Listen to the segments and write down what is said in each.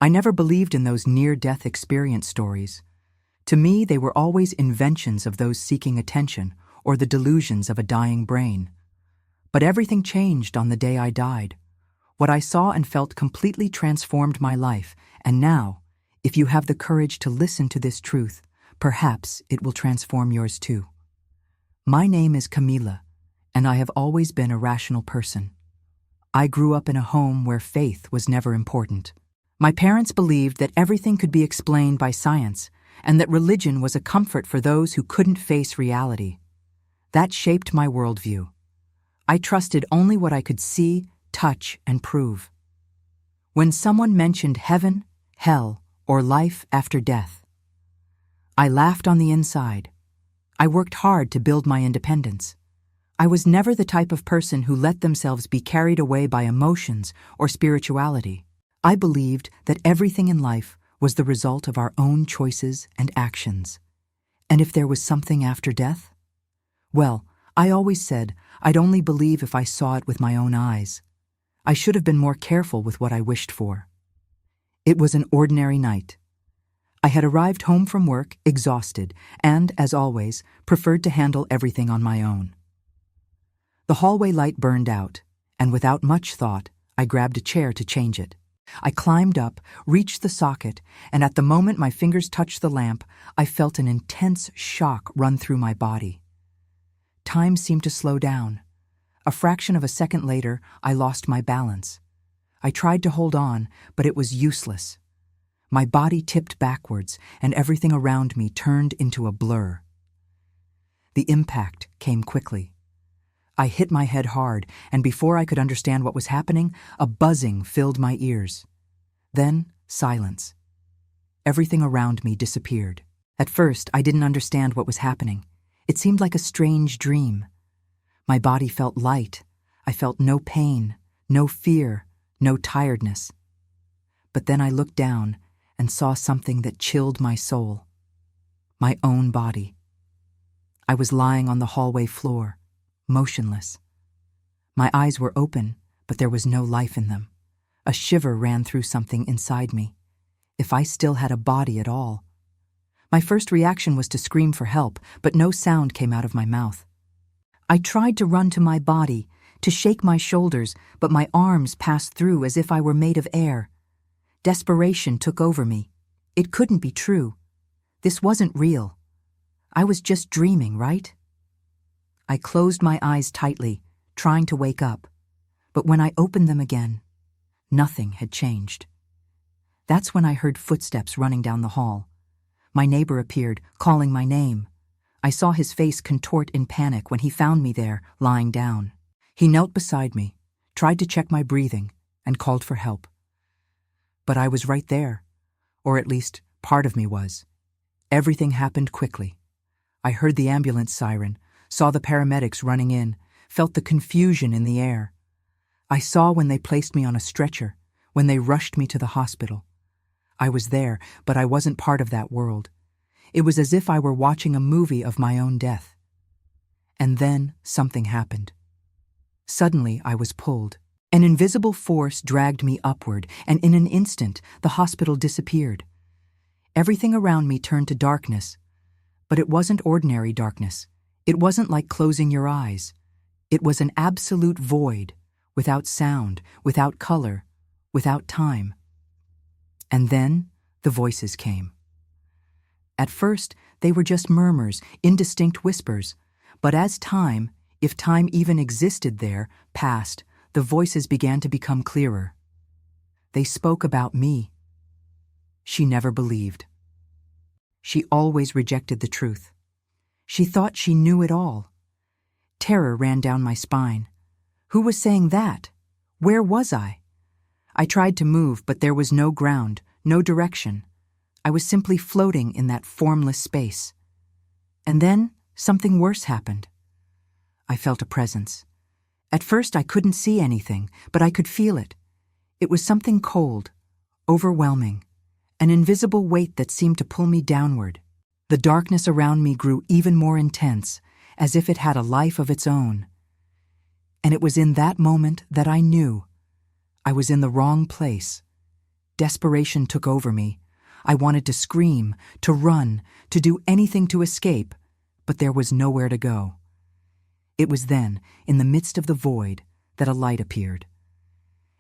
I never believed in those near-death experience stories. To me, they were always inventions of those seeking attention or the delusions of a dying brain. But everything changed on the day I died. What I saw and felt completely transformed my life, and now, if you have the courage to listen to this truth, perhaps it will transform yours too. My name is Camila, and I have always been a rational person. I grew up in a home where faith was never important. My parents believed that everything could be explained by science, and that religion was a comfort for those who couldn't face reality. That shaped my worldview. I trusted only what I could see, touch, and prove. When someone mentioned heaven, hell, or life after death, I laughed on the inside. I worked hard to build my independence. I was never the type of person who let themselves be carried away by emotions or spirituality. I believed that everything in life was the result of our own choices and actions. And if there was something after death? Well, I always said I'd only believe if I saw it with my own eyes. I should have been more careful with what I wished for. It was an ordinary night. I had arrived home from work, exhausted, and, as always, preferred to handle everything on my own. The hallway light burned out, and without much thought, I grabbed a chair to change it. I climbed up, reached the socket, and at the moment my fingers touched the lamp, I felt an intense shock run through my body. Time seemed to slow down. A fraction of a second later, I lost my balance. I tried to hold on, but it was useless. My body tipped backwards, and everything around me turned into a blur. The impact came quickly. I hit my head hard, and before I could understand what was happening, a buzzing filled my ears. Then, silence. Everything around me disappeared. At first, I didn't understand what was happening. It seemed like a strange dream. My body felt light. I felt no pain, no fear, no tiredness. But then I looked down and saw something that chilled my soul. My own body. I was lying on the hallway floor, motionless. My eyes were open, but there was no life in them. A shiver ran through something inside me. If I still had a body at all. My first reaction was to scream for help, but no sound came out of my mouth. I tried to run to my body, to shake my shoulders, but my arms passed through as if I were made of air. Desperation took over me. It couldn't be true. This wasn't real. I was just dreaming, right? I closed my eyes tightly, trying to wake up. But when I opened them again, nothing had changed. That's when I heard footsteps running down the hall. My neighbor appeared, calling my name. I saw his face contort in panic when he found me there, lying down. He knelt beside me, tried to check my breathing, and called for help. But I was right there, or at least part of me was. Everything happened quickly. I heard the ambulance siren, saw the paramedics running in, felt the confusion in the air. I saw when they placed me on a stretcher, when they rushed me to the hospital. I was there, but I wasn't part of that world. It was as if I were watching a movie of my own death. And then something happened. Suddenly, I was pulled. An invisible force dragged me upward, and in an instant, the hospital disappeared. Everything around me turned to darkness, but it wasn't ordinary darkness. It wasn't like closing your eyes. It was an absolute void, without sound, without color, without time. And then the voices came. At first, they were just murmurs, indistinct whispers, but as time, if time even existed there, passed, the voices began to become clearer. They spoke about me. She never believed. She always rejected the truth. She thought she knew it all. Terror ran down my spine. Who was saying that? Where was I? I tried to move, but there was no ground, no direction. I was simply floating in that formless space. And then something worse happened. I felt a presence. At first I couldn't see anything, but I could feel it. It was something cold, overwhelming, an invisible weight that seemed to pull me downward. The darkness around me grew even more intense, as if it had a life of its own. And it was in that moment that I knew I was in the wrong place, desperation took over me. I wanted to scream, to run, to do anything to escape, but there was nowhere to go. It was then, in the midst of the void, that a light appeared.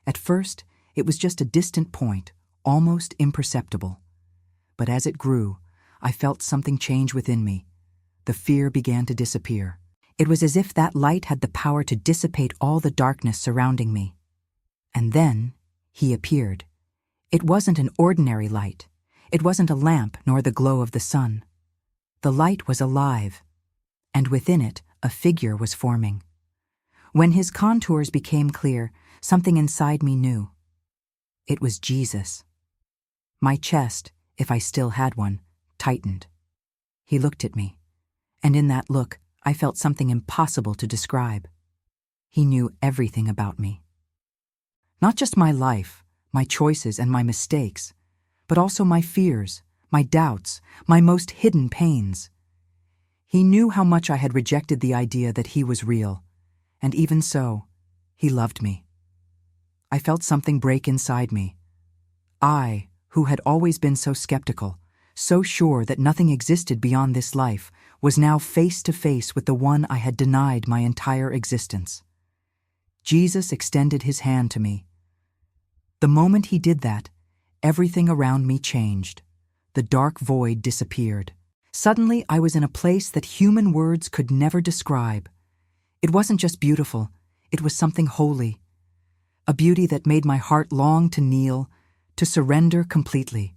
At first, it was just a distant point, almost imperceptible. But as it grew, I felt something change within me. The fear began to disappear. It was as if that light had the power to dissipate all the darkness surrounding me. And then, he appeared. It wasn't an ordinary light. It wasn't a lamp nor the glow of the sun. The light was alive, and within it, a figure was forming. When his contours became clear, something inside me knew. It was Jesus. My chest, if I still had one, tightened. He looked at me, and in that look, I felt something impossible to describe. He knew everything about me. Not just my life, my choices and my mistakes, but also my fears, my doubts, my most hidden pains. He knew how much I had rejected the idea that he was real, and even so, he loved me. I felt something break inside me. I, who had always been so skeptical, so sure that nothing existed beyond this life, was now face to face with the one I had denied my entire existence. Jesus extended his hand to me. The moment he did that, everything around me changed. The dark void disappeared. Suddenly, I was in a place that human words could never describe. It wasn't just beautiful, it was something holy. A beauty that made my heart long to kneel, to surrender completely.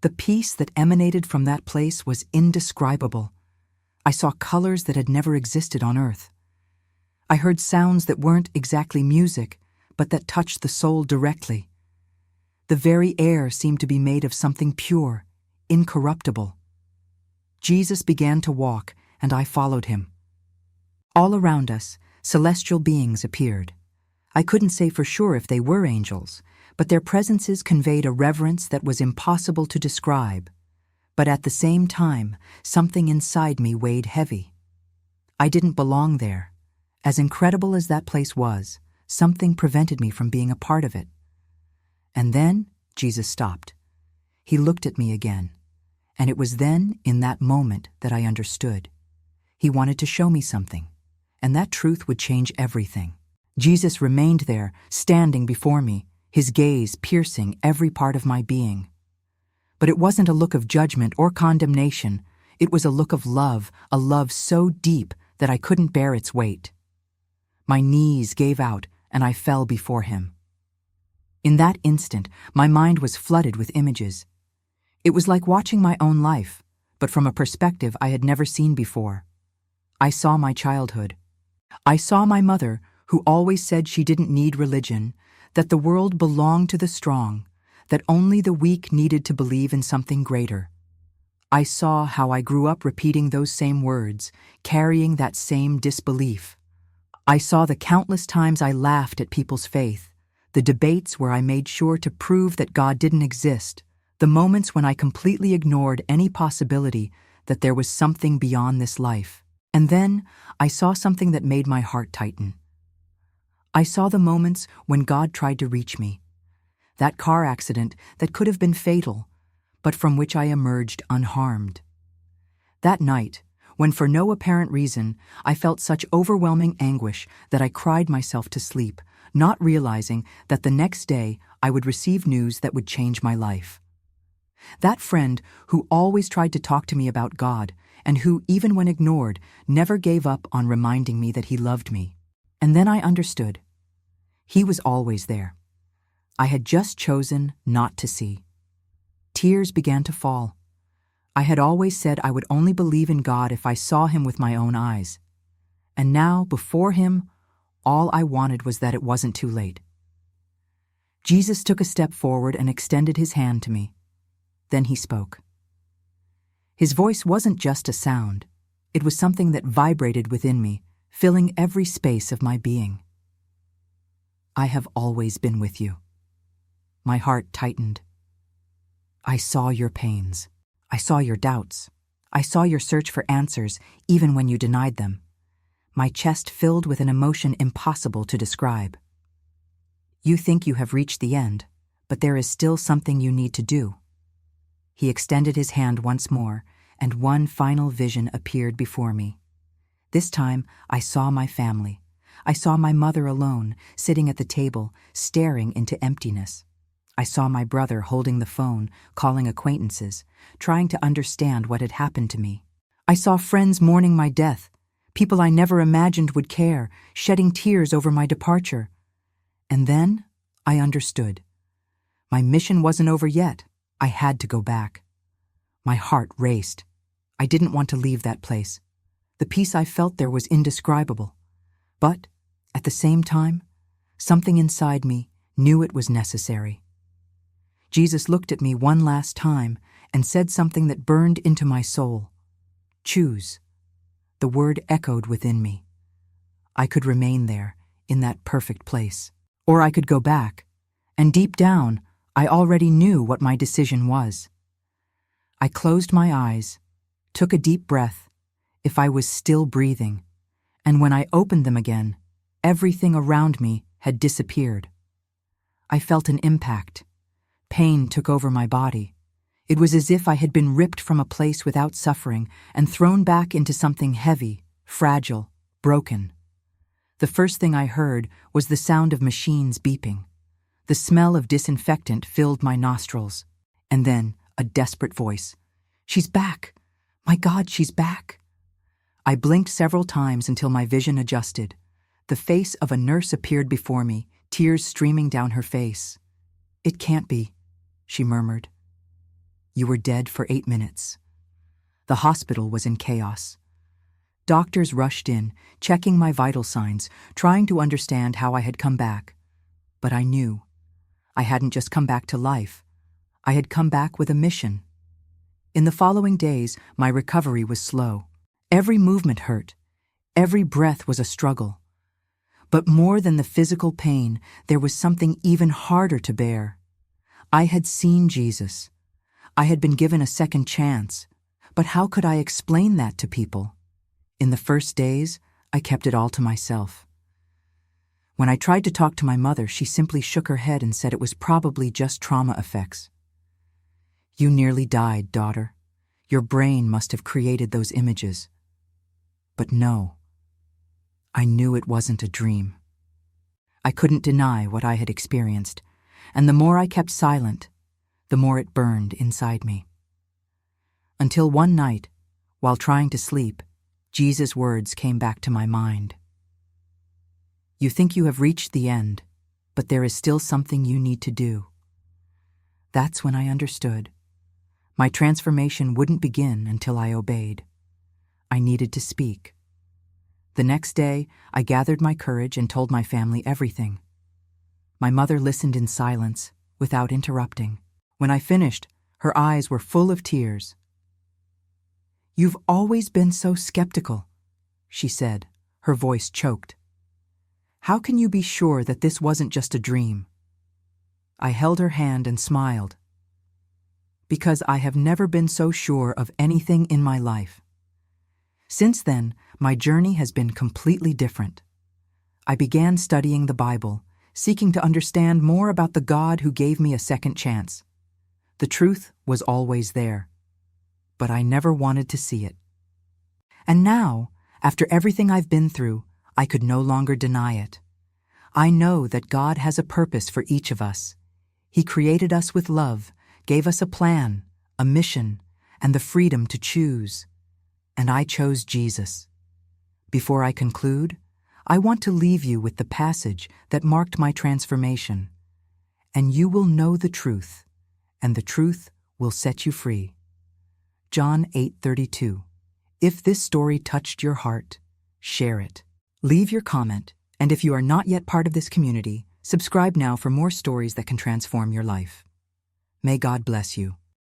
The peace that emanated from that place was indescribable. I saw colors that had never existed on earth. I heard sounds that weren't exactly music, but that touched the soul directly. The very air seemed to be made of something pure, incorruptible. Jesus began to walk, and I followed him. All around us, celestial beings appeared. I couldn't say for sure if they were angels, but their presences conveyed a reverence that was impossible to describe. But at the same time, something inside me weighed heavy. I didn't belong there. As incredible as that place was, something prevented me from being a part of it. And then, Jesus stopped. He looked at me again. And it was then, in that moment, that I understood. He wanted to show me something, and that truth would change everything. Jesus remained there, standing before me, his gaze piercing every part of my being. But it wasn't a look of judgment or condemnation. It was a look of love, a love so deep that I couldn't bear its weight. My knees gave out, and I fell before him. In that instant, my mind was flooded with images. It was like watching my own life, but from a perspective I had never seen before. I saw my childhood. I saw my mother, who always said she didn't need religion, that the world belonged to the strong, that only the weak needed to believe in something greater. I saw how I grew up repeating those same words, carrying that same disbelief. I saw the countless times I laughed at people's faith, the debates where I made sure to prove that God didn't exist, the moments when I completely ignored any possibility that there was something beyond this life. And then I saw something that made my heart tighten. I saw the moments when God tried to reach me. That car accident that could have been fatal, but from which I emerged unharmed. That night, when for no apparent reason I felt such overwhelming anguish that I cried myself to sleep, not realizing that the next day I would receive news that would change my life. That friend who always tried to talk to me about God and who, even when ignored, never gave up on reminding me that he loved me. And then I understood. He was always there. I had just chosen not to see. Tears began to fall. I had always said I would only believe in God if I saw him with my own eyes. And now, before him, all I wanted was that it wasn't too late. Jesus took a step forward and extended his hand to me. Then he spoke. His voice wasn't just a sound. It was something that vibrated within me, filling every space of my being. I have always been with you. My heart tightened. I saw your pains. I saw your doubts. I saw your search for answers, even when you denied them. My chest filled with an emotion impossible to describe. You think you have reached the end, but there is still something you need to do." He extended his hand once more, and one final vision appeared before me. This time, I saw my family. I saw my mother alone, sitting at the table, staring into emptiness. I saw my brother holding the phone, calling acquaintances, trying to understand what had happened to me. I saw friends mourning my death, people I never imagined would care, shedding tears over my departure. And then I understood. My mission wasn't over yet. I had to go back. My heart raced. I didn't want to leave that place. The peace I felt there was indescribable. But, at the same time, something inside me knew it was necessary. Jesus looked at me one last time and said something that burned into my soul. "Choose." The word echoed within me. I could remain there, in that perfect place. Or I could go back, and deep down, I already knew what my decision was. I closed my eyes, took a deep breath, if I was still breathing, and when I opened them again, everything around me had disappeared. I felt an impact. Pain took over my body. It was as if I had been ripped from a place without suffering and thrown back into something heavy, fragile, broken. The first thing I heard was the sound of machines beeping. The smell of disinfectant filled my nostrils. And then a desperate voice. "She's back! My God, she's back!" I blinked several times until my vision adjusted. The face of a nurse appeared before me, tears streaming down her face. "It can't be," she murmured. "You were dead for 8 minutes." The hospital was in chaos. Doctors rushed in, checking my vital signs, trying to understand how I had come back. But I knew. I hadn't just come back to life. I had come back with a mission. In the following days, my recovery was slow. Every movement hurt. Every breath was a struggle. But more than the physical pain, there was something even harder to bear. I had seen Jesus. I had been given a second chance. But how could I explain that to people? In the first days, I kept it all to myself. When I tried to talk to my mother, she simply shook her head and said it was probably just trauma effects. "You nearly died, daughter. Your brain must have created those images." But no, I knew it wasn't a dream. I couldn't deny what I had experienced, and the more I kept silent, the more it burned inside me. Until one night, while trying to sleep, Jesus' words came back to my mind. "You think you have reached the end, but there is still something you need to do." That's when I understood. My transformation wouldn't begin until I obeyed. I needed to speak. The next day, I gathered my courage and told my family everything. My mother listened in silence, without interrupting. When I finished, her eyes were full of tears. "You've always been so skeptical," she said, her voice choked. "How can you be sure that this wasn't just a dream?" I held her hand and smiled. "Because I have never been so sure of anything in my life." Since then, my journey has been completely different. I began studying the Bible, seeking to understand more about the God who gave me a second chance. The truth was always there, but I never wanted to see it. And now, after everything I've been through, I could no longer deny it. I know that God has a purpose for each of us. He created us with love, gave us a plan, a mission, and the freedom to choose. And I chose Jesus. Before I conclude, I want to leave you with the passage that marked my transformation. "And you will know the truth, and the truth will set you free." John 8:32. If this story touched your heart, share it. Leave your comment, and if you are not yet part of this community, subscribe now for more stories that can transform your life. May God bless you.